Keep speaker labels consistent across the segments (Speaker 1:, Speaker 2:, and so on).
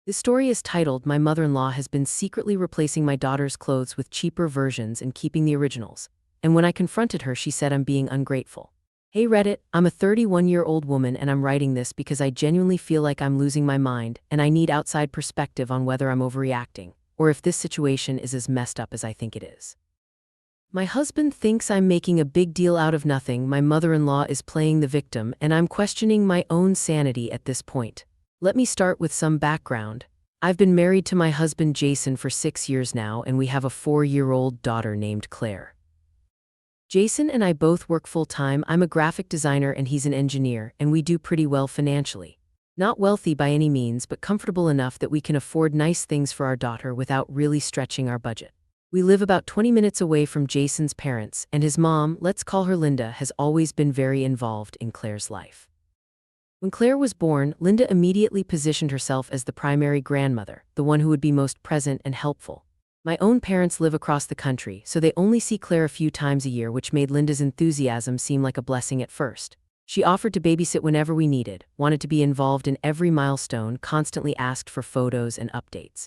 Speaker 1: This story is titled, My Mother-in-Law Has Been Secretly Replacing My Daughter's Clothes with Cheaper Versions and Keeping the Originals. And when I confronted her, she said I'm being ungrateful. Hey Reddit, I'm a 31-year-old woman and I'm writing this because I genuinely feel like I'm losing my mind and I need outside perspective on whether I'm overreacting or if this situation is as messed up as I think it is. My husband thinks I'm making a big deal out of nothing. My mother-in-law is playing the victim and I'm questioning my own sanity at this point. Let me start with some background. I've been married to my husband Jason for 6 years now and we have a 4-year-old daughter named Claire. Jason and I both work full-time. I'm a graphic designer and he's an engineer, and we do pretty well financially. Not wealthy by any means, but comfortable enough that we can afford nice things for our daughter without really stretching our budget. We live about 20 minutes away from Jason's parents, and his mom, let's call her Linda, has always been very involved in Claire's life. When Claire was born, Linda immediately positioned herself as the primary grandmother, the one who would be most present and helpful. My own parents live across the country, so they only see Claire a few times a year, which made Linda's enthusiasm seem like a blessing at first. She offered to babysit whenever we needed, wanted to be involved in every milestone, constantly asked for photos and updates.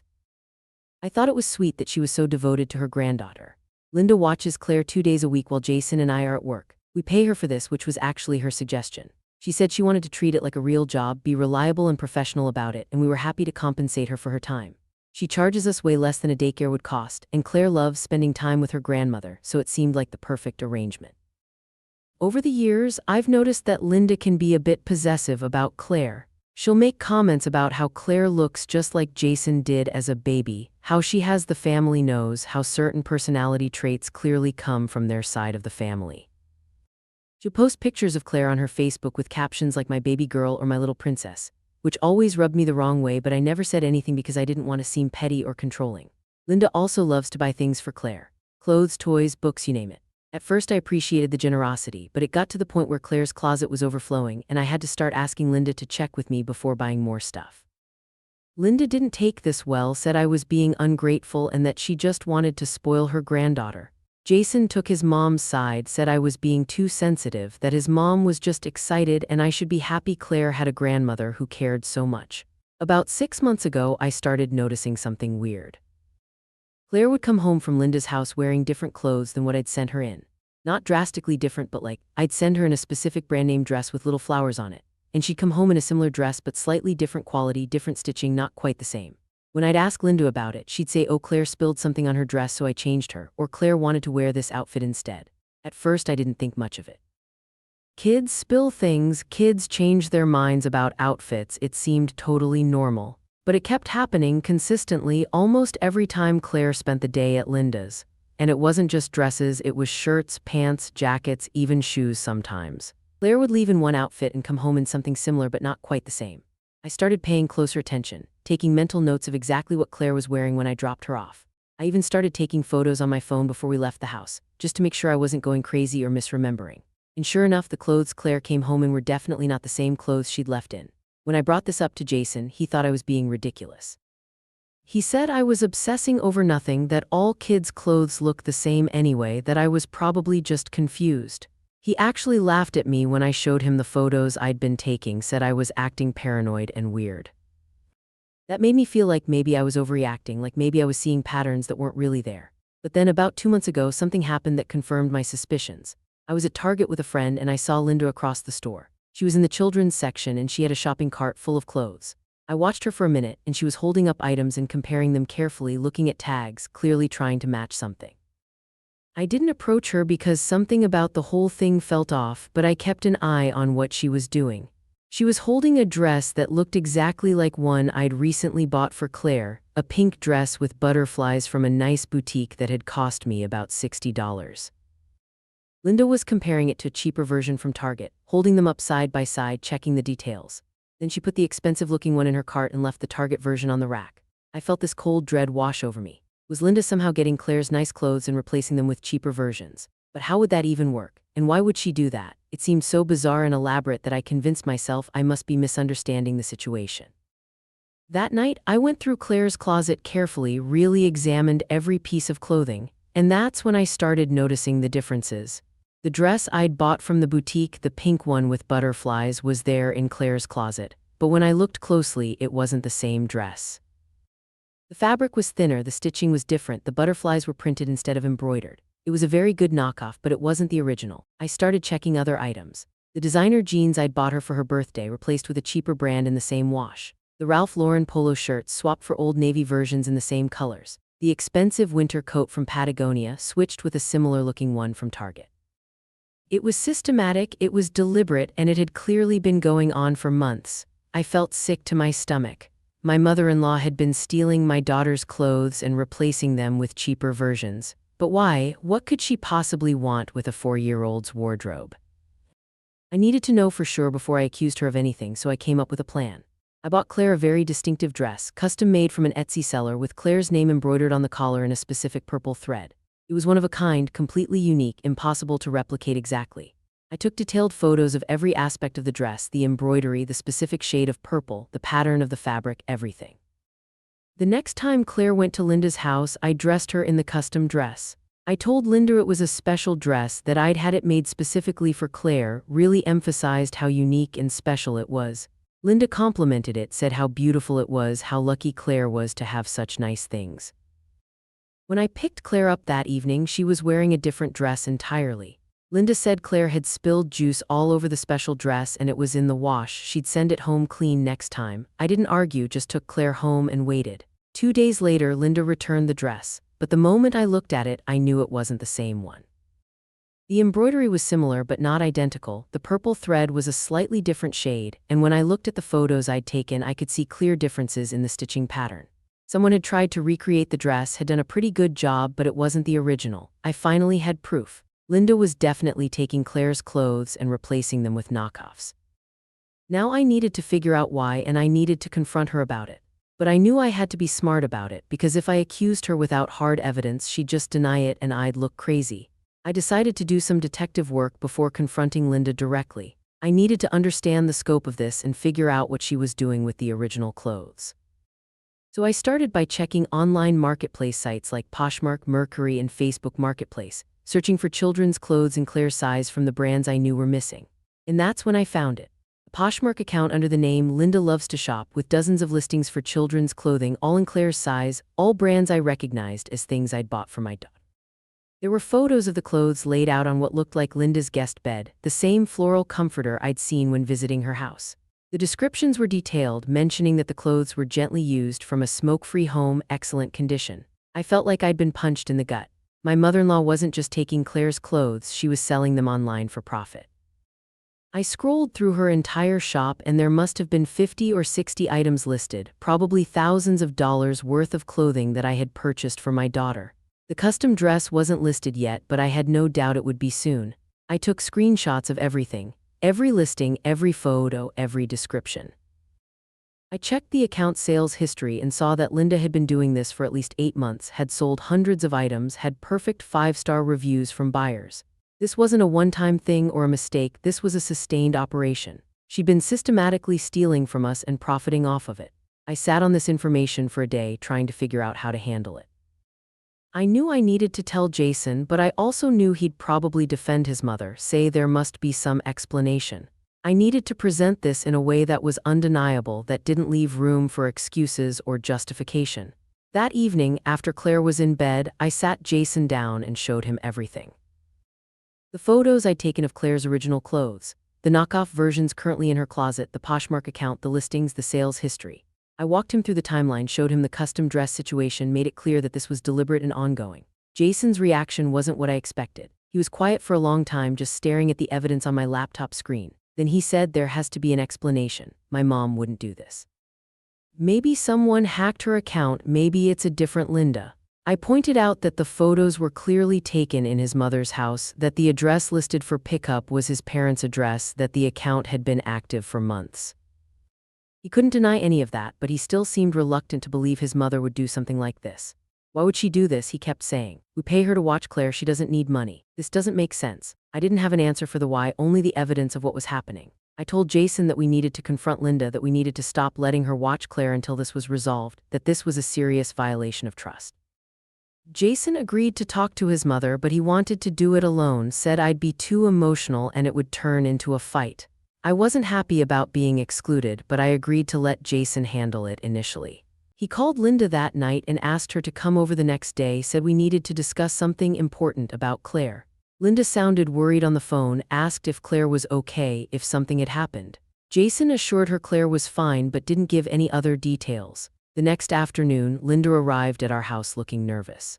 Speaker 1: I thought it was sweet that she was so devoted to her granddaughter. Linda watches Claire 2 days a week while Jason and I are at work. We pay her for this, which was actually her suggestion. She said she wanted to treat it like a real job, be reliable and professional about it, and we were happy to compensate her for her time. She charges us way less than a daycare would cost, and Claire loves spending time with her grandmother, so it seemed like the perfect arrangement. Over the years, I've noticed that Linda can be a bit possessive about Claire. She'll make comments about how Claire looks just like Jason did as a baby, how she has the family nose, how certain personality traits clearly come from their side of the family. She'll post pictures of Claire on her Facebook with captions like my baby girl or my little princess, which always rubbed me the wrong way, but I never said anything because I didn't want to seem petty or controlling. Linda also loves to buy things for Claire. Clothes, toys, books, you name it. At first I appreciated the generosity, but it got to the point where Claire's closet was overflowing and I had to start asking Linda to check with me before buying more stuff. Linda didn't take this well, said I was being ungrateful and that she just wanted to spoil her granddaughter. Jason took his mom's side, said I was being too sensitive, that his mom was just excited and I should be happy Claire had a grandmother who cared so much. About 6 months ago, I started noticing something weird. Claire would come home from Linda's house wearing different clothes than what I'd sent her in. Not drastically different, but like, I'd send her in a specific brand name dress with little flowers on it, and she'd come home in a similar dress but slightly different quality, different stitching, not quite the same. When I'd ask Linda about it, she'd say, oh, Claire spilled something on her dress so I changed her, or Claire wanted to wear this outfit instead. At first I didn't think much of it. Kids spill things, kids change their minds about outfits, it seemed totally normal. But it kept happening consistently almost every time Claire spent the day at Linda's. And it wasn't just dresses, it was shirts, pants, jackets, even shoes sometimes. Claire would leave in one outfit and come home in something similar but not quite the same. I started paying closer attention, taking mental notes of exactly what Claire was wearing when I dropped her off. I even started taking photos on my phone before we left the house, just to make sure I wasn't going crazy or misremembering. And sure enough, the clothes Claire came home in were definitely not the same clothes she'd left in. When I brought this up to Jason, he thought I was being ridiculous. He said I was obsessing over nothing, that all kids' clothes look the same anyway, that I was probably just confused. He actually laughed at me when I showed him the photos I'd been taking, said I was acting paranoid and weird. That made me feel like maybe I was overreacting, like maybe I was seeing patterns that weren't really there. But then about 2 months ago, something happened that confirmed my suspicions. I was at Target with a friend and I saw Linda across the store. She was in the children's section and she had a shopping cart full of clothes. I watched her for a minute and she was holding up items and comparing them carefully, looking at tags, clearly trying to match something. I didn't approach her because something about the whole thing felt off, but I kept an eye on what she was doing. She was holding a dress that looked exactly like one I'd recently bought for Claire, a pink dress with butterflies from a nice boutique that had cost me about $60. Linda was comparing it to a cheaper version from Target, holding them up side by side, checking the details. Then she put the expensive-looking one in her cart and left the Target version on the rack. I felt this cold dread wash over me. Was Linda somehow getting Claire's nice clothes and replacing them with cheaper versions? But how would that even work? And why would she do that? It seemed so bizarre and elaborate that I convinced myself I must be misunderstanding the situation. That night, I went through Claire's closet carefully, really examined every piece of clothing, and that's when I started noticing the differences. The dress I'd bought from the boutique, the pink one with butterflies, was there in Claire's closet, but when I looked closely, it wasn't the same dress. The fabric was thinner, the stitching was different, the butterflies were printed instead of embroidered. It was a very good knockoff, but it wasn't the original. I started checking other items. The designer jeans I'd bought her for her birthday replaced with a cheaper brand in the same wash. The Ralph Lauren polo shirts swapped for Old Navy versions in the same colors. The expensive winter coat from Patagonia switched with a similar-looking one from Target. It was systematic, it was deliberate, and it had clearly been going on for months. I felt sick to my stomach. My mother-in-law had been stealing my daughter's clothes and replacing them with cheaper versions. But why? What could she possibly want with a 4-year-old's wardrobe? I needed to know for sure before I accused her of anything, so I came up with a plan. I bought Claire a very distinctive dress, custom-made from an Etsy seller with Claire's name embroidered on the collar in a specific purple thread. It was one of a kind, completely unique, impossible to replicate exactly. I took detailed photos of every aspect of the dress, the embroidery, the specific shade of purple, the pattern of the fabric, everything. The next time Claire went to Linda's house, I dressed her in the custom dress. I told Linda it was a special dress, that I'd had it made specifically for Claire, really emphasized how unique and special it was. Linda complimented it, said how beautiful it was, how lucky Claire was to have such nice things. When I picked Claire up that evening, she was wearing a different dress entirely. Linda said Claire had spilled juice all over the special dress and it was in the wash. She'd send it home clean next time. I didn't argue, just took Claire home and waited. 2 days later, Linda returned the dress, but the moment I looked at it, I knew it wasn't the same one. The embroidery was similar but not identical. The purple thread was a slightly different shade, and when I looked at the photos I'd taken, I could see clear differences in the stitching pattern. Someone had tried to recreate the dress, had done a pretty good job, but it wasn't the original. I finally had proof. Linda was definitely taking Claire's clothes and replacing them with knockoffs. Now I needed to figure out why, and I needed to confront her about it. But I knew I had to be smart about it, because if I accused her without hard evidence, she'd just deny it and I'd look crazy. I decided to do some detective work before confronting Linda directly. I needed to understand the scope of this and figure out what she was doing with the original clothes. So I started by checking online marketplace sites like Poshmark, Mercury, and Facebook Marketplace, searching for children's clothes in Claire's size from the brands I knew were missing. And that's when I found it. A Poshmark account under the name Linda Loves to Shop, with dozens of listings for children's clothing, all in Claire's size, all brands I recognized as things I'd bought for my daughter. There were photos of the clothes laid out on what looked like Linda's guest bed, the same floral comforter I'd seen when visiting her house. The descriptions were detailed, mentioning that the clothes were gently used, from a smoke-free home, excellent condition. I felt like I'd been punched in the gut. My mother-in-law wasn't just taking Claire's clothes, she was selling them online for profit. I scrolled through her entire shop and there must have been 50 or 60 items listed, probably thousands of dollars worth of clothing that I had purchased for my daughter. The custom dress wasn't listed yet, but I had no doubt it would be soon. I took screenshots of everything, every listing, every photo, every description. I checked the account's sales history and saw that Linda had been doing this for at least 8 months, had sold hundreds of items, had perfect 5-star reviews from buyers. This wasn't a one-time thing or a mistake, this was a sustained operation. She'd been systematically stealing from us and profiting off of it. I sat on this information for a day, trying to figure out how to handle it. I knew I needed to tell Jason, but I also knew he'd probably defend his mother, say there must be some explanation. I needed to present this in a way that was undeniable, that didn't leave room for excuses or justification. That evening, after Claire was in bed, I sat Jason down and showed him everything. The photos I'd taken of Claire's original clothes, the knockoff versions currently in her closet, the Poshmark account, the listings, the sales history. I walked him through the timeline, showed him the custom dress situation, made it clear that this was deliberate and ongoing. Jason's reaction wasn't what I expected. He was quiet for a long time, just staring at the evidence on my laptop screen. Then he said, "There has to be an explanation. My mom wouldn't do this. Maybe someone hacked her account, maybe it's a different Linda." I pointed out that the photos were clearly taken in his mother's house, that the address listed for pickup was his parents' address, that the account had been active for months. He couldn't deny any of that, but he still seemed reluctant to believe his mother would do something like this. "Why would she do this?" he kept saying. "We pay her to watch Claire, she doesn't need money. This doesn't make sense." I didn't have an answer for the why, only the evidence of what was happening. I told Jason that we needed to confront Linda, that we needed to stop letting her watch Claire until this was resolved, that this was a serious violation of trust. Jason agreed to talk to his mother, but he wanted to do it alone, said I'd be too emotional and it would turn into a fight. I wasn't happy about being excluded, but I agreed to let Jason handle it initially. He called Linda that night and asked her to come over the next day, said we needed to discuss something important about Claire. Linda sounded worried on the phone, asked if Claire was okay, if something had happened. Jason assured her Claire was fine but didn't give any other details. The next afternoon, Linda arrived at our house looking nervous.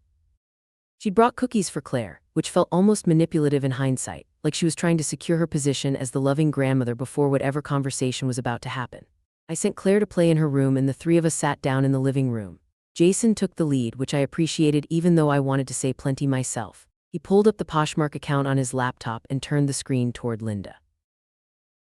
Speaker 1: She'd brought cookies for Claire, which felt almost manipulative in hindsight, like she was trying to secure her position as the loving grandmother before whatever conversation was about to happen. I sent Claire to play in her room and the three of us sat down in the living room. Jason took the lead, which I appreciated even though I wanted to say plenty myself. He pulled up the Poshmark account on his laptop and turned the screen toward Linda.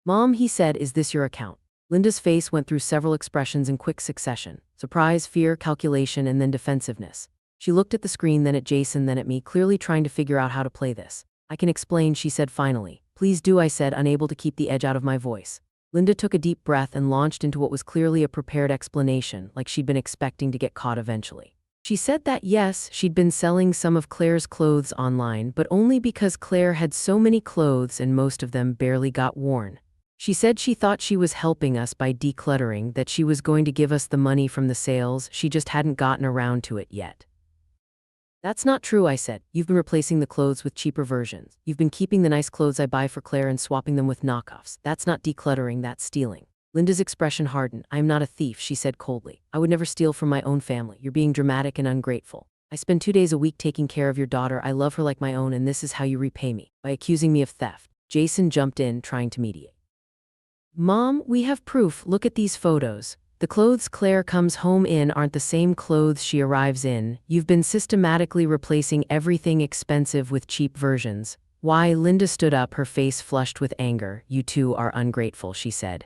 Speaker 1: "Mom," he said, "is this your account?" Linda's face went through several expressions in quick succession: surprise, fear, calculation, and then defensiveness. She looked at the screen, then at Jason, then at me, clearly trying to figure out how to play this. "I can explain," she said finally. "Please do," I said, unable to keep the edge out of my voice. Linda took a deep breath and launched into what was clearly a prepared explanation, like she'd been expecting to get caught eventually. She said that yes, she'd been selling some of Claire's clothes online, but only because Claire had so many clothes and most of them barely got worn. She said she thought she was helping us by decluttering, that she was going to give us the money from the sales, she just hadn't gotten around to it yet. "That's not true," I said. "You've been replacing the clothes with cheaper versions. You've been keeping the nice clothes I buy for Claire and swapping them with knockoffs. That's not decluttering, that's stealing." Linda's expression hardened. "I am not a thief," she said coldly. "I would never steal from my own family. You're being dramatic and ungrateful. I spend 2 days a week taking care of your daughter. I love her like my own, and this is how you repay me, by accusing me of theft." Jason jumped in, trying to mediate. "Mom, we have proof. Look at these photos. The clothes Claire comes home in aren't the same clothes she arrives in. You've been systematically replacing everything expensive with cheap versions." "Why?" Linda stood up, her face flushed with anger. "You two are ungrateful," she said.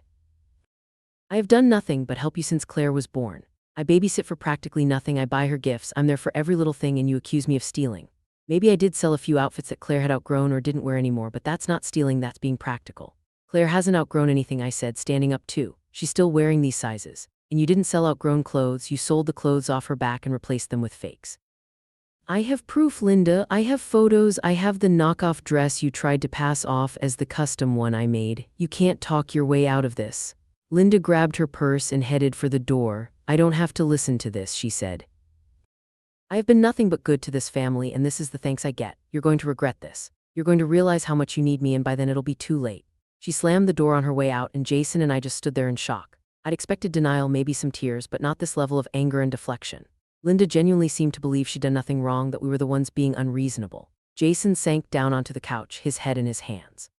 Speaker 1: "I have done nothing but help you since Claire was born. I babysit for practically nothing. I buy her gifts. I'm there for every little thing, and you accuse me of stealing. Maybe I did sell a few outfits that Claire had outgrown or didn't wear anymore, but that's not stealing, that's being practical." "Claire hasn't outgrown anything," I said, standing up too. "She's still wearing these sizes. And you didn't sell outgrown clothes, you sold the clothes off her back and replaced them with fakes." "I have proof, Linda. I have photos. I have the knockoff dress you tried to pass off as the custom one I made. You can't talk your way out of this." Linda grabbed her purse and headed for the door. "I don't have to listen to this," she said. "I have been nothing but good to this family, and this is the thanks I get. You're going to regret this. You're going to realize how much you need me, and by then it'll be too late." She slammed the door on her way out, and Jason and I just stood there in shock. I'd expected denial, maybe some tears, but not this level of anger and deflection. Linda genuinely seemed to believe she'd done nothing wrong, that we were the ones being unreasonable. Jason sank down onto the couch, his head in his hands.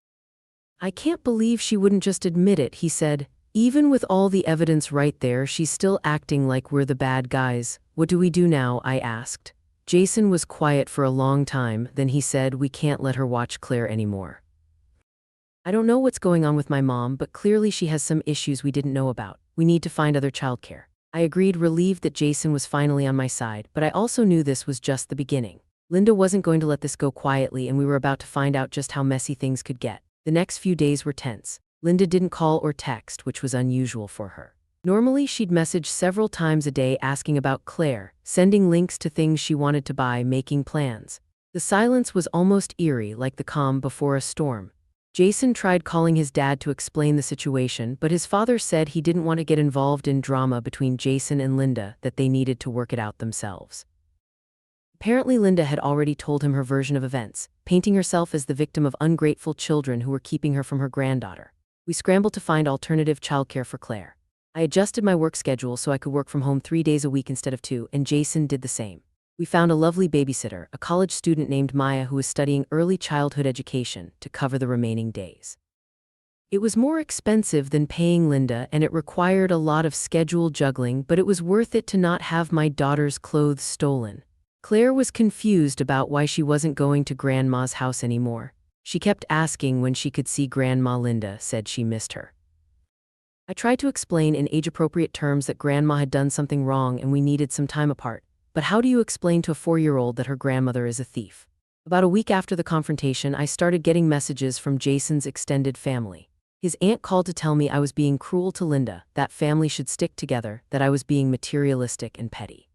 Speaker 1: "I can't believe she wouldn't just admit it," he said. "Even with all the evidence right there, she's still acting like we're the bad guys. What do we do now?" I asked. Jason was quiet for a long time, then he said, "We can't let her watch Claire anymore. I don't know what's going on with my mom, but clearly she has some issues we didn't know about. We need to find other childcare." I agreed, relieved that Jason was finally on my side, but I also knew this was just the beginning. Linda wasn't going to let this go quietly, and we were about to find out just how messy things could get. The next few days were tense. Linda didn't call or text, which was unusual for her. Normally, she'd message several times a day asking about Claire, sending links to things she wanted to buy, making plans. The silence was almost eerie, like the calm before a storm. Jason tried calling his dad to explain the situation, but his father said he didn't want to get involved in drama between Jason and Linda, that they needed to work it out themselves. Apparently, Linda had already told him her version of events, painting herself as the victim of ungrateful children who were keeping her from her granddaughter. We scrambled to find alternative childcare for Claire. I adjusted my work schedule so I could work from home 3 days a week instead of 2, and Jason did the same. We found a lovely babysitter, a college student named Maya who was studying early childhood education, to cover the remaining days. It was more expensive than paying Linda, and it required a lot of schedule juggling, but it was worth it to not have my daughter's clothes stolen. Claire was confused about why she wasn't going to Grandma's house anymore. She kept asking when she could see Grandma. Linda said she missed her. I tried to explain in age-appropriate terms that Grandma had done something wrong and we needed some time apart. But how do you explain to a 4-year-old that her grandmother is a thief? About a week after the confrontation, I started getting messages from Jason's extended family. His aunt called to tell me I was being cruel to Linda, that family should stick together, that I was being materialistic and petty.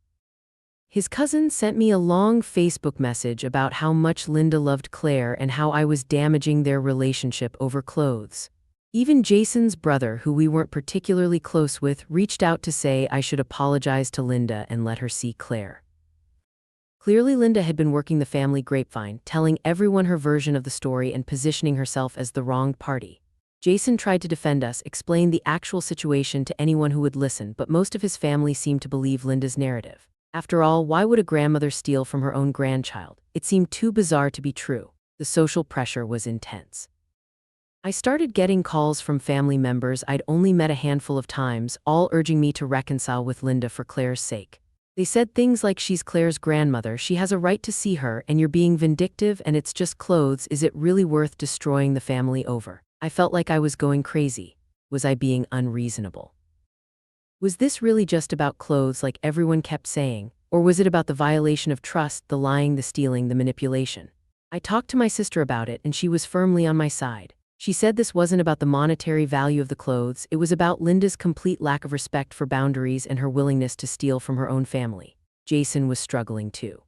Speaker 1: His cousin sent me a long Facebook message about how much Linda loved Claire and how I was damaging their relationship over clothes. Even Jason's brother, who we weren't particularly close with, reached out to say I should apologize to Linda and let her see Claire. Clearly, Linda had been working the family grapevine, telling everyone her version of the story and positioning herself as the wronged party. Jason tried to defend us, explain the actual situation to anyone who would listen, but most of his family seemed to believe Linda's narrative. After all, why would a grandmother steal from her own grandchild? It seemed too bizarre to be true. The social pressure was intense. I started getting calls from family members I'd only met a handful of times, all urging me to reconcile with Linda for Claire's sake. They said things like she's Claire's grandmother, she has a right to see her, and you're being vindictive and it's just clothes, is it really worth destroying the family over? I felt like I was going crazy. Was I being unreasonable? Was this really just about clothes like everyone kept saying, or was it about the violation of trust, the lying, the stealing, the manipulation? I talked to my sister about it and she was firmly on my side. She said this wasn't about the monetary value of the clothes, it was about Linda's complete lack of respect for boundaries and her willingness to steal from her own family. Jason was struggling too.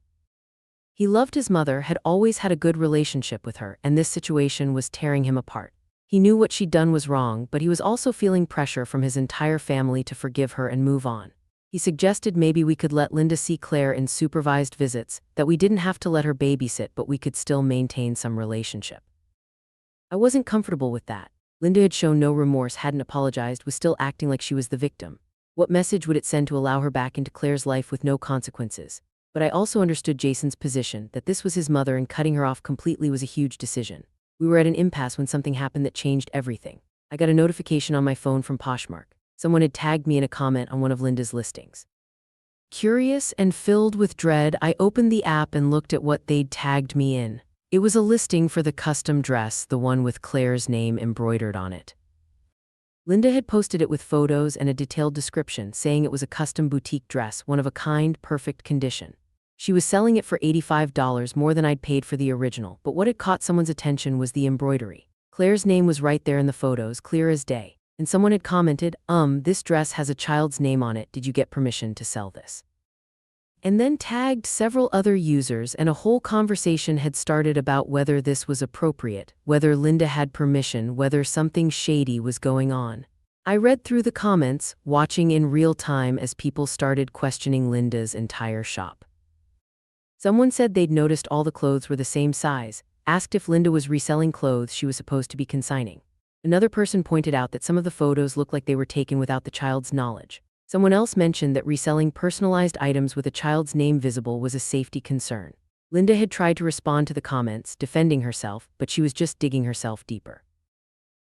Speaker 1: He loved his mother, had always had a good relationship with her, and this situation was tearing him apart. He knew what she'd done was wrong, but he was also feeling pressure from his entire family to forgive her and move on. He suggested maybe we could let Linda see Claire in supervised visits, that we didn't have to let her babysit but we could still maintain some relationship. I wasn't comfortable with that. Linda had shown no remorse, hadn't apologized, was still acting like she was the victim. What message would it send to allow her back into Claire's life with no consequences? But I also understood Jason's position, that this was his mother and cutting her off completely was a huge decision. We were at an impasse when something happened that changed everything. I got a notification on my phone from Poshmark. Someone had tagged me in a comment on one of Linda's listings. Curious and filled with dread, I opened the app and looked at what they'd tagged me in. It was a listing for the custom dress, the one with Claire's name embroidered on it. Linda had posted it with photos and a detailed description, saying it was a custom boutique dress, one of a kind, perfect condition. She was selling it for $85, more than I'd paid for the original, but what had caught someone's attention was the embroidery. Claire's name was right there in the photos, clear as day. And someone had commented, this dress has a child's name on it, did you get permission to sell this? And then tagged several other users, and a whole conversation had started about whether this was appropriate, whether Linda had permission, whether something shady was going on. I read through the comments, watching in real time as people started questioning Linda's entire shop. Someone said they'd noticed all the clothes were the same size, asked if Linda was reselling clothes she was supposed to be consigning. Another person pointed out that some of the photos looked like they were taken without the child's knowledge. Someone else mentioned that reselling personalized items with a child's name visible was a safety concern. Linda had tried to respond to the comments, defending herself, but she was just digging herself deeper.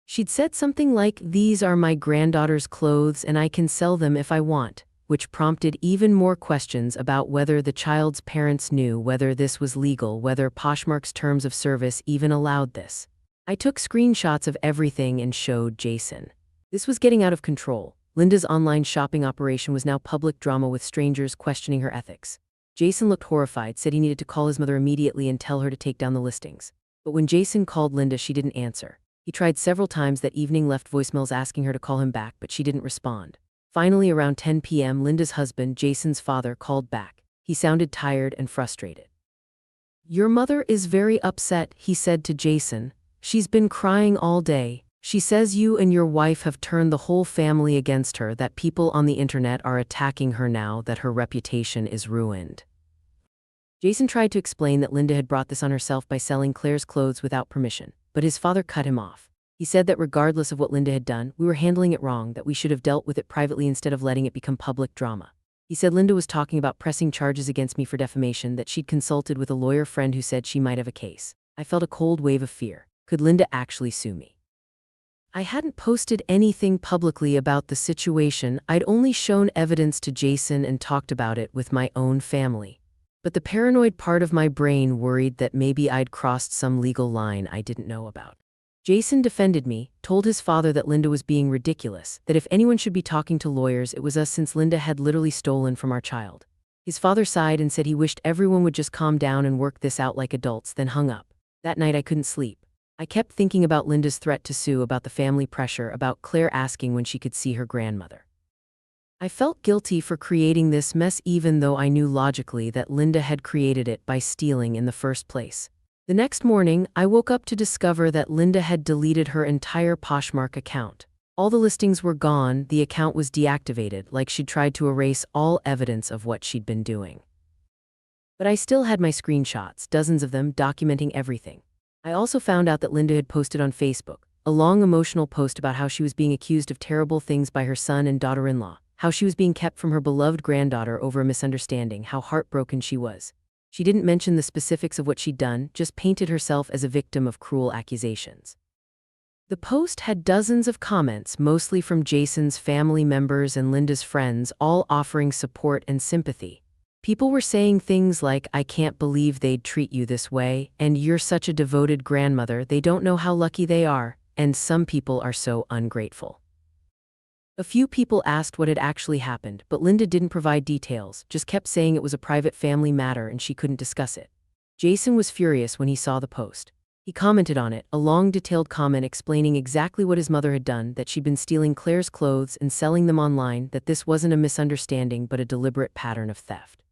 Speaker 1: She'd said something like, "These are my granddaughter's clothes and I can sell them if I want," which prompted even more questions about whether the child's parents knew, whether this was legal, whether Poshmark's terms of service even allowed this. I took screenshots of everything and showed Jason. This was getting out of control. Linda's online shopping operation was now public drama with strangers questioning her ethics. Jason looked horrified, said he needed to call his mother immediately and tell her to take down the listings. But when Jason called Linda, she didn't answer. He tried several times that evening, left voicemails asking her to call him back, but she didn't respond. Finally, around 10 p.m., Linda's husband, Jason's father, called back. He sounded tired and frustrated. "Your mother is very upset," he said to Jason. "She's been crying all day. She says you and your wife have turned the whole family against her, that people on the internet are attacking her now, that her reputation is ruined." Jason tried to explain that Linda had brought this on herself by selling Claire's clothes without permission, but his father cut him off. He said that regardless of what Linda had done, we were handling it wrong, that we should have dealt with it privately instead of letting it become public drama. He said Linda was talking about pressing charges against me for defamation, that she'd consulted with a lawyer friend who said she might have a case. I felt a cold wave of fear. Could Linda actually sue me? I hadn't posted anything publicly about the situation, I'd only shown evidence to Jason and talked about it with my own family. But the paranoid part of my brain worried that maybe I'd crossed some legal line I didn't know about. Jason defended me, told his father that Linda was being ridiculous, that if anyone should be talking to lawyers it was us, since Linda had literally stolen from our child. His father sighed and said he wished everyone would just calm down and work this out like adults, then hung up. That night I couldn't sleep. I kept thinking about Linda's threat to sue, about the family pressure, about Claire asking when she could see her grandmother. I felt guilty for creating this mess, even though I knew logically that Linda had created it by stealing in the first place. The next morning, I woke up to discover that Linda had deleted her entire Poshmark account. All the listings were gone, the account was deactivated, like she'd tried to erase all evidence of what she'd been doing. But I still had my screenshots, dozens of them, documenting everything. I also found out that Linda had posted on Facebook a long emotional post about how she was being accused of terrible things by her son and daughter-in-law, how she was being kept from her beloved granddaughter over a misunderstanding, how heartbroken she was. She didn't mention the specifics of what she'd done, just painted herself as a victim of cruel accusations. The post had dozens of comments, mostly from Jason's family members and Linda's friends, all offering support and sympathy. People were saying things like, "I can't believe they'd treat you this way," and "You're such a devoted grandmother, they don't know how lucky they are," and "Some people are so ungrateful." A few people asked what had actually happened, but Linda didn't provide details, just kept saying it was a private family matter and she couldn't discuss it. Jason was furious when he saw the post. He commented on it, a long detailed comment explaining exactly what his mother had done, that she'd been stealing Claire's clothes and selling them online, that this wasn't a misunderstanding but a deliberate pattern of theft.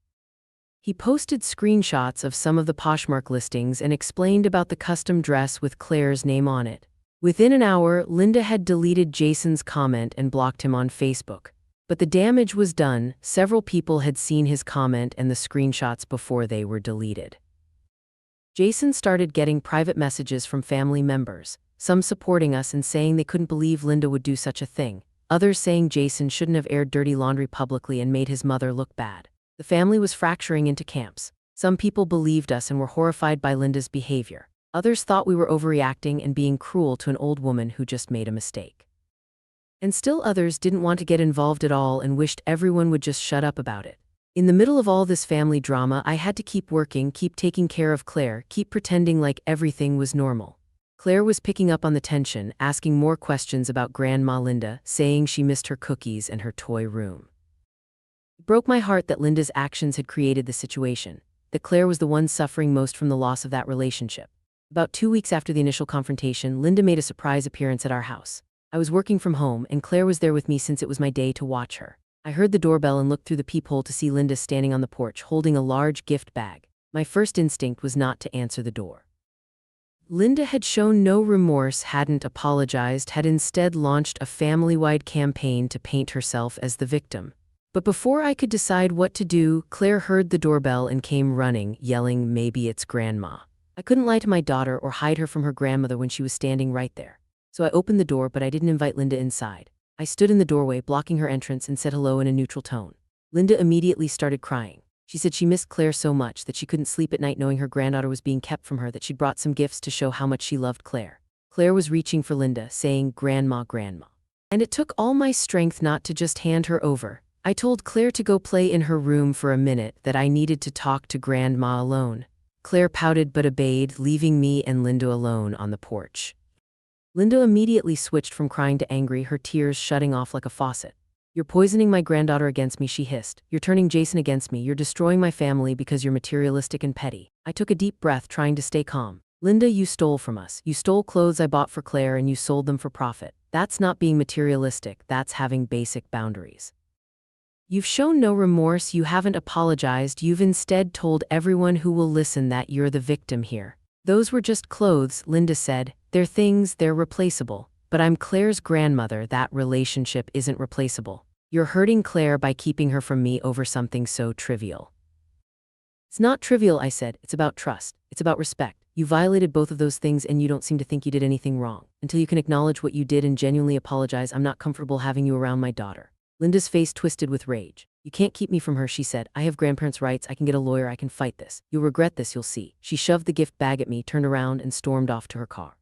Speaker 1: He posted screenshots of some of the Poshmark listings and explained about the custom dress with Claire's name on it. Within an hour, Linda had deleted Jason's comment and blocked him on Facebook. But the damage was done. Several people had seen his comment and the screenshots before they were deleted. Jason started getting private messages from family members, some supporting us and saying they couldn't believe Linda would do such a thing, others saying Jason shouldn't have aired dirty laundry publicly and made his mother look bad. The family was fracturing into camps. Some people believed us and were horrified by Linda's behavior. Others thought we were overreacting and being cruel to an old woman who just made a mistake. And still others didn't want to get involved at all and wished everyone would just shut up about it. In the middle of all this family drama, I had to keep working, keep taking care of Claire, keep pretending like everything was normal. Claire was picking up on the tension, asking more questions about Grandma Linda, saying she missed her cookies and her toy room. It broke my heart that Linda's actions had created the situation, that Claire was the one suffering most from the loss of that relationship. About 2 weeks after the initial confrontation, Linda made a surprise appearance at our house. I was working from home, and Claire was there with me since it was my day to watch her. I heard the doorbell and looked through the peephole to see Linda standing on the porch holding a large gift bag. My first instinct was not to answer the door. Linda had shown no remorse, hadn't apologized, had instead launched a family-wide campaign to paint herself as the victim. But before I could decide what to do, Claire heard the doorbell and came running, yelling, "Maybe it's Grandma." I couldn't lie to my daughter or hide her from her grandmother when she was standing right there. So I opened the door, but I didn't invite Linda inside. I stood in the doorway, blocking her entrance, and said hello in a neutral tone. Linda immediately started crying. She said she missed Claire so much that she couldn't sleep at night knowing her granddaughter was being kept from her, that she'd brought some gifts to show how much she loved Claire. Claire was reaching for Linda, saying, "Grandma, Grandma." And it took all my strength not to just hand her over. I told Claire to go play in her room for a minute, that I needed to talk to Grandma alone. Claire pouted but obeyed, leaving me and Linda alone on the porch. Linda immediately switched from crying to angry, her tears shutting off like a faucet. "You're poisoning my granddaughter against me," she hissed. "You're turning Jason against me. You're destroying my family because you're materialistic and petty." I took a deep breath, trying to stay calm. "Linda, you stole from us. You stole clothes I bought for Claire and you sold them for profit. That's not being materialistic, that's having basic boundaries. You've shown no remorse, you haven't apologized, you've instead told everyone who will listen that you're the victim here." "Those were just clothes," Linda said. "They're things, they're replaceable. But I'm Claire's grandmother, that relationship isn't replaceable. You're hurting Claire by keeping her from me over something so trivial." "It's not trivial," I said. "It's about trust. It's about respect. You violated both of those things and you don't seem to think you did anything wrong. Until you can acknowledge what you did and genuinely apologize, I'm not comfortable having you around my daughter." Linda's face twisted with rage. "You can't keep me from her," she said. "I have grandparents' rights, I can get a lawyer, I can fight this. You'll regret this, you'll see." She shoved the gift bag at me, turned around, and stormed off to her car.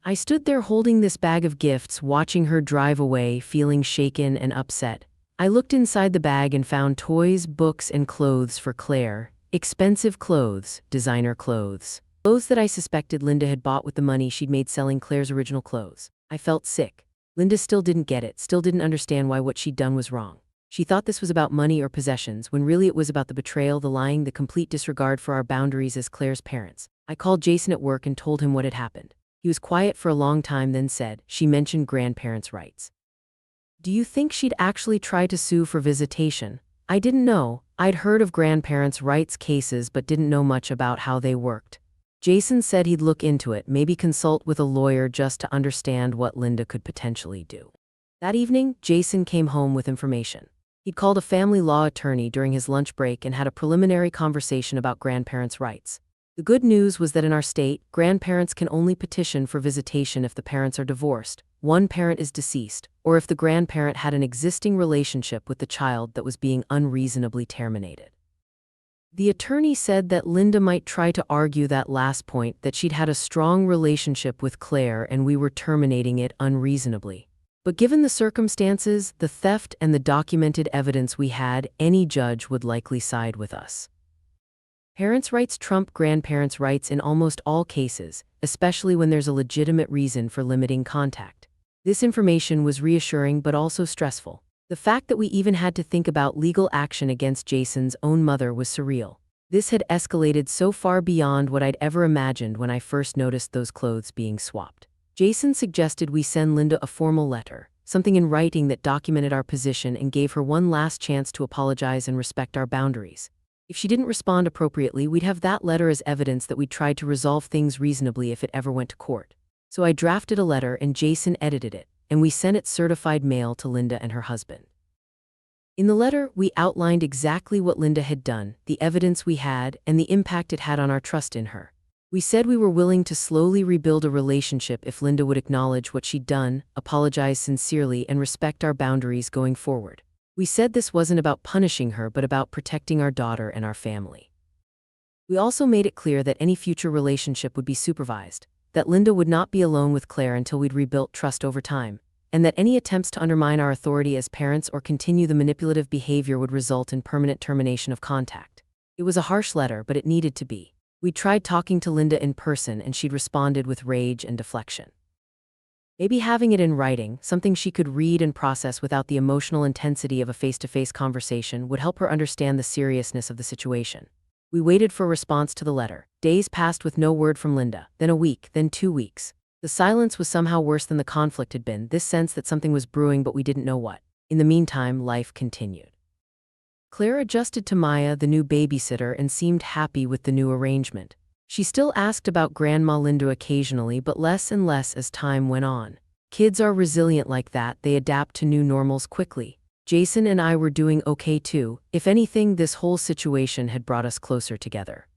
Speaker 1: I stood there holding this bag of gifts, watching her drive away, feeling shaken and upset. I looked inside the bag and found toys, books, and clothes for Claire. Expensive clothes, designer clothes. Clothes that I suspected Linda had bought with the money she'd made selling Claire's original clothes. I felt sick. Linda still didn't get it, still didn't understand why what she'd done was wrong. She thought this was about money or possessions, when really it was about the betrayal, the lying, the complete disregard for our boundaries as Claire's parents. I called Jason at work and told him what had happened. He was quiet for a long time, then said, "She mentioned grandparents' rights. Do you think she'd actually try to sue for visitation?" I didn't know. I'd heard of grandparents' rights cases but didn't know much about how they worked. Jason said he'd look into it, maybe consult with a lawyer just to understand what Linda could potentially do. That evening, Jason came home with information. He'd called a family law attorney during his lunch break and had a preliminary conversation about grandparents' rights. The good news was that in our state, grandparents can only petition for visitation if the parents are divorced, one parent is deceased, or if the grandparent had an existing relationship with the child that was being unreasonably terminated. The attorney said that Linda might try to argue that last point, that she'd had a strong relationship with Claire and we were terminating it unreasonably. But given the circumstances, the theft and the documented evidence we had, any judge would likely side with us. Parents' rights trump grandparents' rights in almost all cases, especially when there's a legitimate reason for limiting contact. This information was reassuring but also stressful. The fact that we even had to think about legal action against Jason's own mother was surreal. This had escalated so far beyond what I'd ever imagined when I first noticed those clothes being swapped. Jason suggested we send Linda a formal letter, something in writing that documented our position and gave her one last chance to apologize and respect our boundaries. If she didn't respond appropriately, we'd have that letter as evidence that we'd tried to resolve things reasonably if it ever went to court. So I drafted a letter and Jason edited it, and we sent it certified mail to Linda and her husband. In the letter, we outlined exactly what Linda had done, the evidence we had, and the impact it had on our trust in her. We said we were willing to slowly rebuild a relationship if Linda would acknowledge what she'd done, apologize sincerely, and respect our boundaries going forward. We said this wasn't about punishing her but about protecting our daughter and our family. We also made it clear that any future relationship would be supervised, that Linda would not be alone with Claire until we'd rebuilt trust over time, and that any attempts to undermine our authority as parents or continue the manipulative behavior would result in permanent termination of contact. It was a harsh letter, but it needed to be. We tried talking to Linda in person and she'd responded with rage and deflection. Maybe having it in writing, something she could read and process without the emotional intensity of a face-to-face conversation, would help her understand the seriousness of the situation. We waited for a response to the letter. Days passed with no word from Linda, then a week, then 2 weeks. The silence was somehow worse than the conflict had been, this sense that something was brewing but we didn't know what. In the meantime, life continued. Claire adjusted to Maya, the new babysitter, and seemed happy with the new arrangement. She still asked about Grandma Linda occasionally, but less and less as time went on. Kids are resilient like that, they adapt to new normals quickly. Jason and I were doing okay too. If anything, this whole situation had brought us closer together.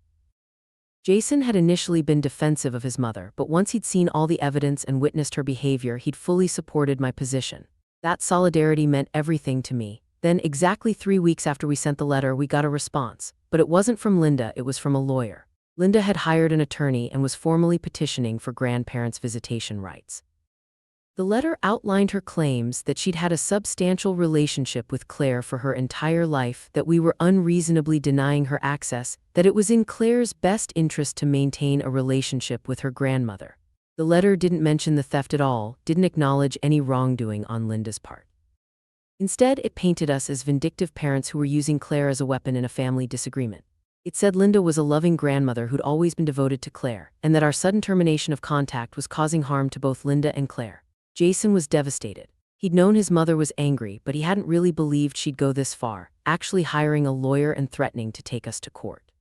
Speaker 1: Jason had initially been defensive of his mother, but once he'd seen all the evidence and witnessed her behavior, he'd fully supported my position. That solidarity meant everything to me. Then, exactly 3 weeks after we sent the letter, we got a response. But it wasn't from Linda, it was from a lawyer. Linda had hired an attorney and was formally petitioning for grandparents' visitation rights. The letter outlined her claims that she'd had a substantial relationship with Claire for her entire life, that we were unreasonably denying her access, that it was in Claire's best interest to maintain a relationship with her grandmother. The letter didn't mention the theft at all, didn't acknowledge any wrongdoing on Linda's part. Instead, it painted us as vindictive parents who were using Claire as a weapon in a family disagreement. It said Linda was a loving grandmother who'd always been devoted to Claire, and that our sudden termination of contact was causing harm to both Linda and Claire. Jason was devastated. He'd known his mother was angry, but he hadn't really believed she'd go this far, actually hiring a lawyer and threatening to take us to court.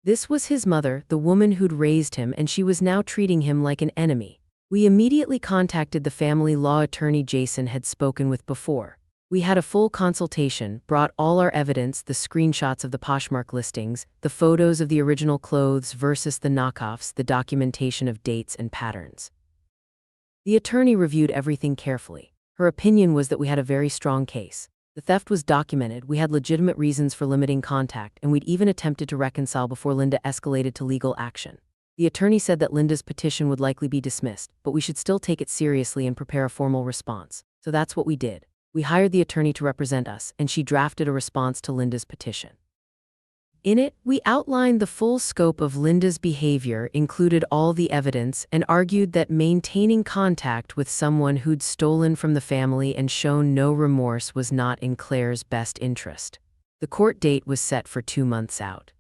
Speaker 1: This was his mother, the woman who'd raised him, and she was now treating him like an enemy. We immediately contacted the family law attorney Jason had spoken with before. We had a full consultation, brought all our evidence, the screenshots of the Poshmark listings, the photos of the original clothes versus the knockoffs, the documentation of dates and patterns. The attorney reviewed everything carefully. Her opinion was that we had a very strong case. The theft was documented, we had legitimate reasons for limiting contact, and we'd even attempted to reconcile before Linda escalated to legal action. The attorney said that Linda's petition would likely be dismissed, but we should still take it seriously and prepare a formal response. So that's what we did. We hired the attorney to represent us, and she drafted a response to Linda's petition. In it, we outlined the full scope of Linda's behavior, included all the evidence, and argued that maintaining contact with someone who'd stolen from the family and shown no remorse was not in Claire's best interest. The court date was set for 2 months out.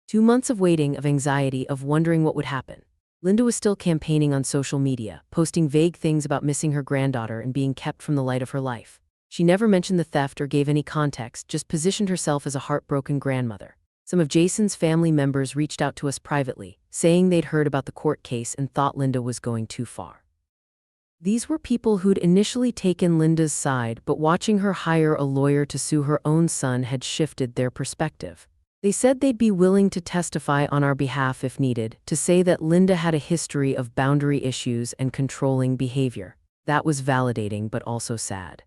Speaker 1: 2 months of waiting, of anxiety, of wondering what would happen. Linda was still campaigning on social media, posting vague things about missing her granddaughter and being kept from the light of her life. She never mentioned the theft or gave any context, just positioned herself as a heartbroken grandmother. Some of Jason's family members reached out to us privately, saying they'd heard about the court case and thought Linda was going too far. These were people who'd initially taken Linda's side, but watching her hire a lawyer to sue her own son had shifted their perspective. They said they'd be willing to testify on our behalf if needed, to say that Linda had a history of boundary issues and controlling behavior. That was validating but also sad.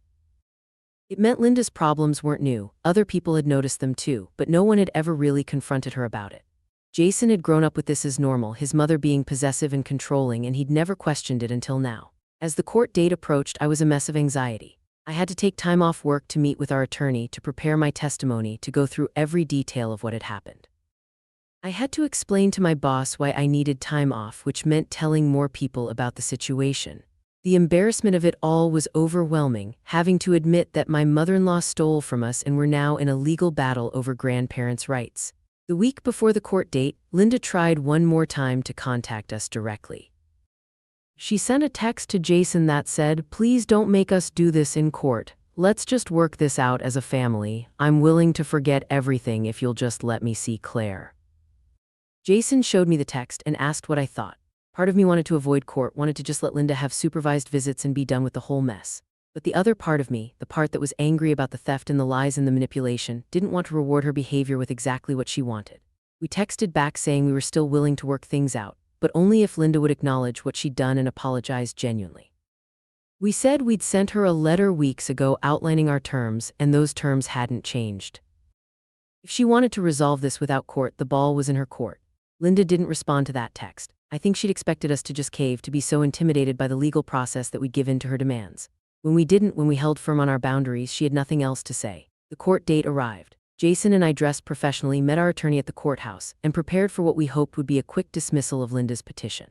Speaker 1: It meant Linda's problems weren't new, other people had noticed them too, but no one had ever really confronted her about it. Jason had grown up with this as normal, his mother being possessive and controlling, and he'd never questioned it until now. As the court date approached, I was a mess of anxiety. I had to take time off work to meet with our attorney to prepare my testimony, to go through every detail of what had happened. I had to explain to my boss why I needed time off, which meant telling more people about the situation. The embarrassment of it all was overwhelming, having to admit that my mother-in-law stole from us and we're now in a legal battle over grandparents' rights. The week before the court date, Linda tried one more time to contact us directly. She sent a text to Jason that said, "Please don't make us do this in court. Let's just work this out as a family. I'm willing to forget everything if you'll just let me see Claire." Jason showed me the text and asked what I thought. Part of me wanted to avoid court, wanted to just let Linda have supervised visits and be done with the whole mess. But the other part of me, the part that was angry about the theft and the lies and the manipulation, didn't want to reward her behavior with exactly what she wanted. We texted back saying we were still willing to work things out, but only if Linda would acknowledge what she'd done and apologize genuinely. We said we'd sent her a letter weeks ago outlining our terms, and those terms hadn't changed. If she wanted to resolve this without court, the ball was in her court. Linda didn't respond to that text. I think she'd expected us to just cave, to be so intimidated by the legal process that we'd give in to her demands. When we didn't, when we held firm on our boundaries, she had nothing else to say. The court date arrived. Jason and I dressed professionally, met our attorney at the courthouse, and prepared for what we hoped would be a quick dismissal of Linda's petition.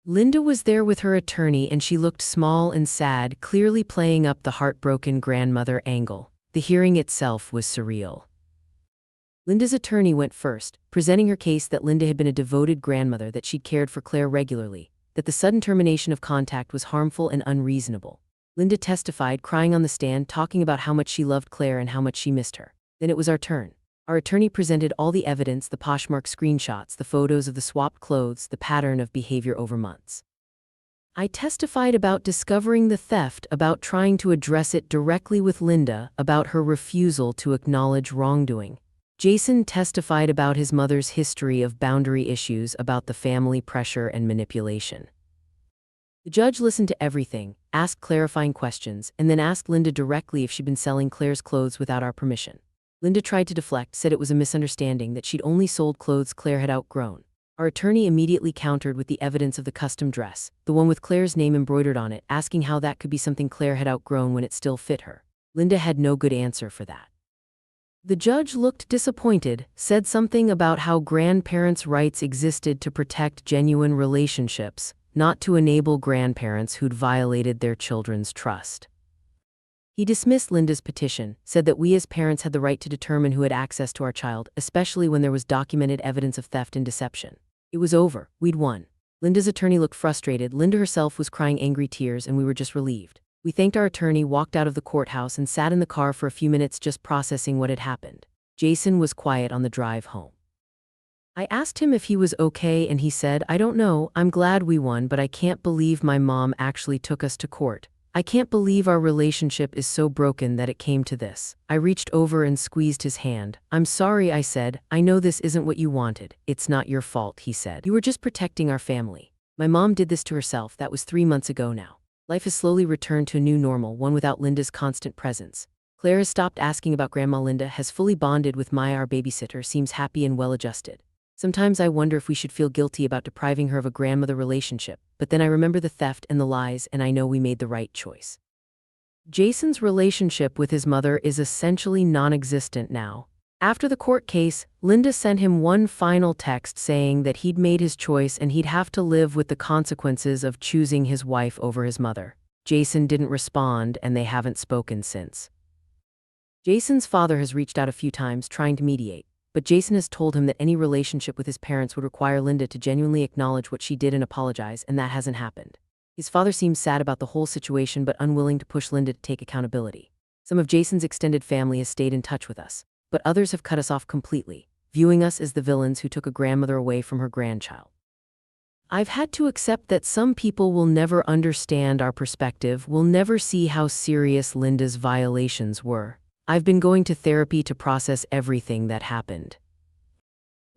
Speaker 1: Linda was there with her attorney, and she looked small and sad, clearly playing up the heartbroken grandmother angle. The hearing itself was surreal. Linda's attorney went first, presenting her case that Linda had been a devoted grandmother, that she'd cared for Claire regularly, that the sudden termination of contact was harmful and unreasonable. Linda testified, crying on the stand, talking about how much she loved Claire and how much she missed her. Then it was our turn. Our attorney presented all the evidence, the Poshmark screenshots, the photos of the swapped clothes, the pattern of behavior over months. I testified about discovering the theft, about trying to address it directly with Linda, about her refusal to acknowledge wrongdoing. Jason testified about his mother's history of boundary issues, about the family pressure and manipulation. The judge listened to everything, asked clarifying questions, and then asked Linda directly if she'd been selling Claire's clothes without our permission. Linda tried to deflect, said it was a misunderstanding, that she'd only sold clothes Claire had outgrown. Our attorney immediately countered with the evidence of the custom dress, the one with Claire's name embroidered on it, asking how that could be something Claire had outgrown when it still fit her. Linda had no good answer for that. The judge looked disappointed, said something about how grandparents' rights existed to protect genuine relationships, not to enable grandparents who'd violated their children's trust. He dismissed Linda's petition, said that we as parents had the right to determine who had access to our child, especially when there was documented evidence of theft and deception. It was over. We'd won. Linda's attorney looked frustrated. Linda herself was crying angry tears, and we were just relieved. We thanked our attorney, walked out of the courthouse, and sat in the car for a few minutes just processing what had happened. Jason was quiet on the drive home. I asked him if he was okay, and he said, "I don't know, I'm glad we won, but I can't believe my mom actually took us to court. I can't believe our relationship is so broken that it came to this." I reached over and squeezed his hand. "I'm sorry," I said. "I know this isn't what you wanted. It's not your fault," he said. "You were just protecting our family. My mom did this to herself. That was 3 months ago now." Life has slowly returned to a new normal, one without Linda's constant presence. Claire has stopped asking about Grandma. Linda has fully bonded with Maya, our babysitter, seems happy and well-adjusted. Sometimes I wonder if we should feel guilty about depriving her of a grandmother relationship, but then I remember the theft and the lies, and I know we made the right choice. Jason's relationship with his mother is essentially non-existent now. After the court case, Linda sent him one final text saying that he'd made his choice and he'd have to live with the consequences of choosing his wife over his mother. Jason didn't respond, and they haven't spoken since. Jason's father has reached out a few times trying to mediate, but Jason has told him that any relationship with his parents would require Linda to genuinely acknowledge what she did and apologize, and that hasn't happened. His father seems sad about the whole situation but unwilling to push Linda to take accountability. Some of Jason's extended family has stayed in touch with us, but others have cut us off completely. viewing us as the villains who took a grandmother away from her grandchild. I've had to accept that some people will never understand our perspective, will never see how serious Linda's violations were. I've been going to therapy to process everything that happened.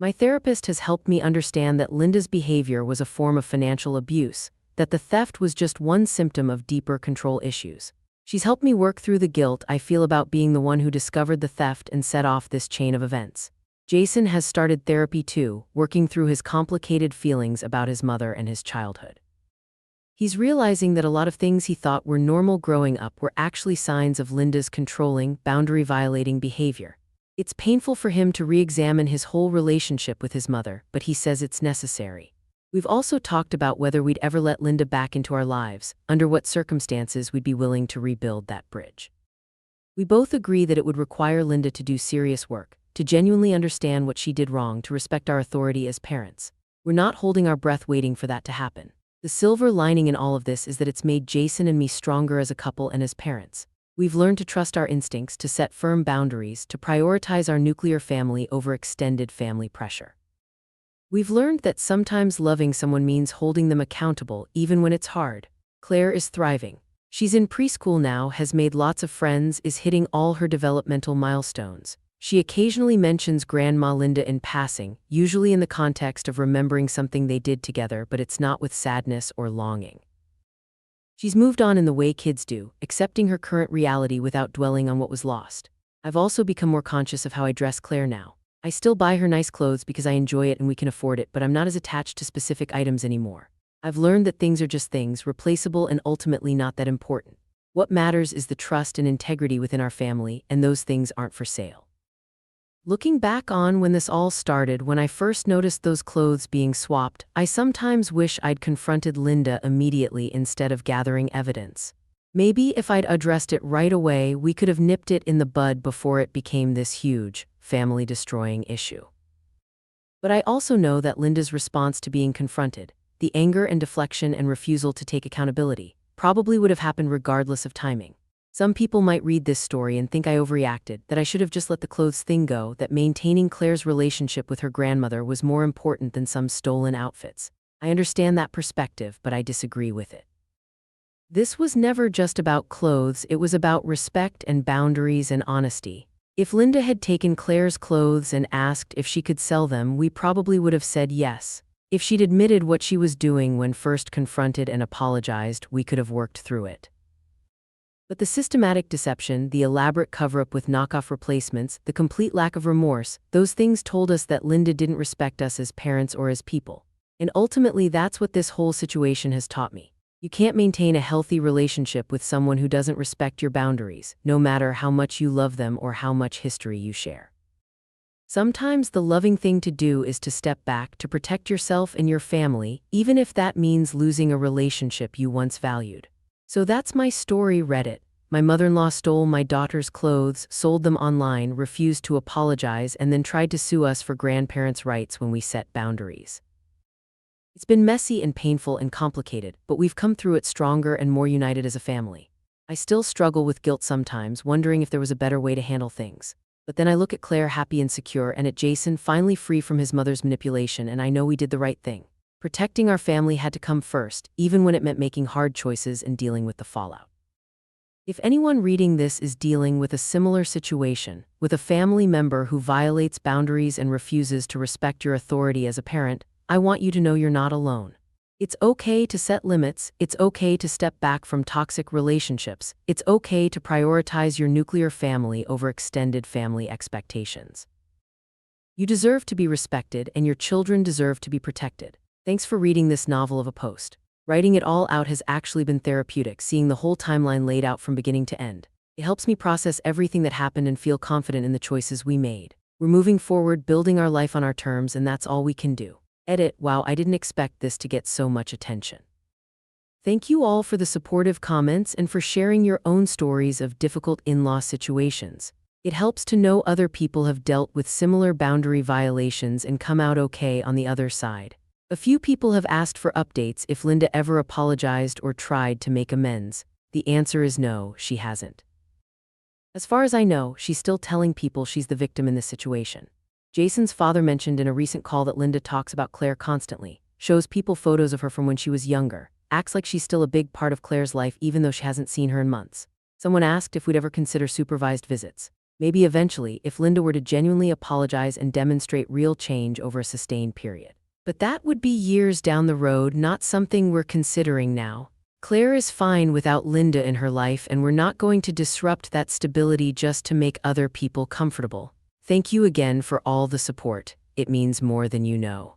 Speaker 1: My therapist has helped me understand that Linda's behavior was a form of financial abuse, that the theft was just one symptom of deeper control issues. She's helped me work through the guilt I feel about being the one who discovered the theft and set off this chain of events. Jason has started therapy too, working through his complicated feelings about his mother and his childhood. He's realizing that a lot of things he thought were normal growing up were actually signs of Linda's controlling, boundary-violating behavior. It's painful for him to re-examine his whole relationship with his mother, but he says it's necessary. We've also talked about whether we'd ever let Linda back into our lives, under what circumstances we'd be willing to rebuild that bridge. We both agree that it would require Linda to do serious work, to genuinely understand what she did wrong, to respect our authority as parents. We're not holding our breath waiting for that to happen. The silver lining in all of this is that it's made Jason and me stronger as a couple and as parents. We've learned to trust our instincts, to set firm boundaries, to prioritize our nuclear family over extended family pressure. We've learned that sometimes loving someone means holding them accountable, even when it's hard. Claire is thriving. She's in preschool now, has made lots of friends, is hitting all her developmental milestones. She occasionally mentions Grandma Linda in passing, usually in the context of remembering something they did together, but it's not with sadness or longing. She's moved on in the way kids do, accepting her current reality without dwelling on what was lost. I've also become more conscious of how I dress Claire now. I still buy her nice clothes because I enjoy it and we can afford it, but I'm not as attached to specific items anymore. I've learned that things are just things, replaceable and ultimately not that important. What matters is the trust and integrity within our family, and those things aren't for sale. Looking back on when this all started, when I first noticed those clothes being swapped, I sometimes wish I'd confronted Linda immediately instead of gathering evidence. Maybe if I'd addressed it right away, we could have nipped it in the bud before it became this huge, family-destroying issue. But I also know that Linda's response to being confronted, the anger and deflection and refusal to take accountability, probably would have happened regardless of timing. Some people might read this story and think I overreacted, that I should have just let the clothes thing go, that maintaining Claire's relationship with her grandmother was more important than some stolen outfits. I understand that perspective, but I disagree with it. This was never just about clothes, it was about respect and boundaries and honesty. If Linda had taken Claire's clothes and asked if she could sell them, we probably would have said yes. If she'd admitted what she was doing when first confronted and apologized, we could have worked through it. But the systematic deception, the elaborate cover-up with knockoff replacements, the complete lack of remorse, those things told us that Linda didn't respect us as parents or as people. And ultimately that's what this whole situation has taught me. You can't maintain a healthy relationship with someone who doesn't respect your boundaries, no matter how much you love them or how much history you share. Sometimes the loving thing to do is to step back, to protect yourself and your family, even if that means losing a relationship you once valued. So that's my story, Reddit. My mother-in-law stole my daughter's clothes, sold them online, refused to apologize, and then tried to sue us for grandparents' rights when we set boundaries. It's been messy and painful and complicated, but we've come through it stronger and more united as a family. I still struggle with guilt sometimes, wondering if there was a better way to handle things. But then I look at Claire happy and secure, and at Jason finally free from his mother's manipulation, and I know we did the right thing. Protecting our family had to come first, even when it meant making hard choices and dealing with the fallout. If anyone reading this is dealing with a similar situation, with a family member who violates boundaries and refuses to respect your authority as a parent, I want you to know you're not alone. It's okay to set limits, it's okay to step back from toxic relationships, it's okay to prioritize your nuclear family over extended family expectations. You deserve to be respected, and your children deserve to be protected. Thanks for reading this novel of a post. Writing it all out has actually been therapeutic, seeing the whole timeline laid out from beginning to end. It helps me process everything that happened and feel confident in the choices we made. We're moving forward, building our life on our terms, and that's all we can do. Edit, wow, I didn't expect this to get so much attention. Thank you all for the supportive comments and for sharing your own stories of difficult in-law situations. It helps to know other people have dealt with similar boundary violations and come out okay on the other side. A few people have asked for updates if Linda ever apologized or tried to make amends. The answer is no, she hasn't. As far as I know, she's still telling people she's the victim in this situation. Jason's father mentioned in a recent call that Linda talks about Claire constantly, shows people photos of her from when she was younger, acts like she's still a big part of Claire's life even though she hasn't seen her in months. Someone asked if we'd ever consider supervised visits. Maybe eventually, if Linda were to genuinely apologize and demonstrate real change over a sustained period. But that would be years down the road, not something we're considering now. Claire is fine without Linda in her life, and we're not going to disrupt that stability just to make other people comfortable. Thank you again for all the support. It means more than you know.